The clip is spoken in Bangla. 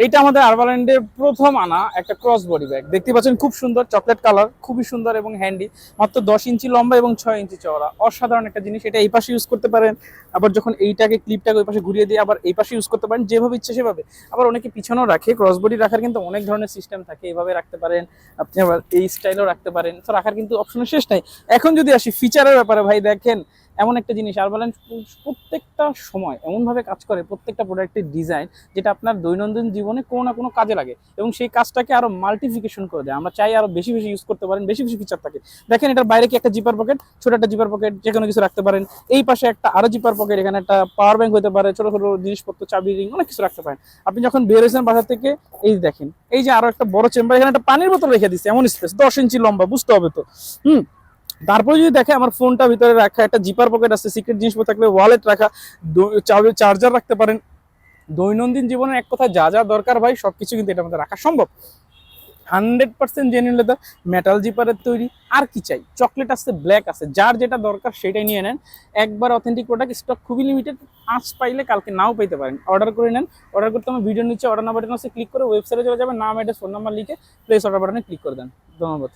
এটা আমাদের আরবাল্যান্ডে প্রথম আনা একটা ক্রস বডি ব্যাগ, দেখতে পাচ্ছেন খুব সুন্দর চকলেট কালার, খুবই সুন্দর এবং হ্যান্ডি। মাত্র 10 ইঞ্চি লম্বা এবং 6 ইঞ্চি চওড়া, অসাধারণ একটা জিনিস। এটা এই পাশে ইউজ করতে পারেন, আবার যখন এইটাকে ক্লিপটাকে ওই পাশে ঘুরিয়ে দিয়ে আবার এই পাশে ইউজ করতে পারেন, যেভাবে ইচ্ছে সেভাবে। আবার অনেকে পিছনেও রাখে, ক্রস বডি রাখার কিন্তু অনেক ধরনের সিস্টেম থাকে, এইভাবে রাখতে পারেন আপনি, আবার এই স্টাইলেও রাখতে পারেন। তো রাখার কিন্তু অপশনের শেষ নাই। এখন যদি আসি ফিচারের ব্যাপারে, ভাই দেখেন এমন একটা জিনিস আরবাল্যান্ড প্রত্যেকটা সময় এমনভাবে কাজ করে, প্রত্যেকটা প্রোডাক্টের ডিজাইন যেটা আপনার দৈনন্দিন জীবনে কোনো না কোনো কাজে লাগে এবং সেই কাজটাকে আরো মাল্টিফিকেশন করে দেয়। আমরা চাই আরো বেশি বেশি ইউজ করতে পারেন, বেশি বেশি ফিচার থাকে। দেখেন এটার বাইরে কি একটা জিপার পকেট, ছোট একটা জিপার পকেট, যে কোনো কিছু রাখতে পারেন। এই পাশে একটা আরো জিপার পকেট, এখানে একটা পাওয়ার ব্যাংক হতে পারে, ছোট ছোট জিনিসপত্র, চাবি, রিং, অনেক কিছু রাখতে পারেন। আপনি যখন বের হয়েছেন বাসা থেকে, এই দেখেন এই যে আরো একটা বড় চেম্বার, এখানে একটা পানির বোতল রেখে দিচ্ছে, এমন স্পেস, 10 ইঞ্চি লম্বা, বুঝতে হবে তো। হুম। তারপরে যদি দেখে আমার ফোনটা ভিতরে রাখা, একটা জিপার পকেট আছে, সিক্রেট জিনিসপত্র থাকলে ওয়ালেট রাখা, চার্জার রাখতে পারেন। দৈনন্দিন জীবনে এক কথা যা যা দরকার ভাই সবকিছু কিন্তু এটার মধ্যে রাখা সম্ভব। 100% জেনুইন লেদার, মেটাল জিপারের তৈরি। আর কি চাই? চকলেট আছে, ব্ল্যাক আছে, যার যেটা দরকার সেটাই নিয়ে নেন। একবার অথেন্টিক প্রোডাক্ট, স্টক খুবই লিমিটেড, আজ পাইলে কালকে নাও পেতে পারেন। অর্ডার করে নেন। অর্ডার করতে আমার ভিডিও নিচে অর্ডার নাম্বার আছে, ক্লিক করে ওয়েবসাইটে চলে যাবেন, নাম, অ্যাড্রেস, ফোন নাম্বার লিখে প্লেস অর্ডার বাটনে ক্লিক করে দেন। ধন্যবাদ।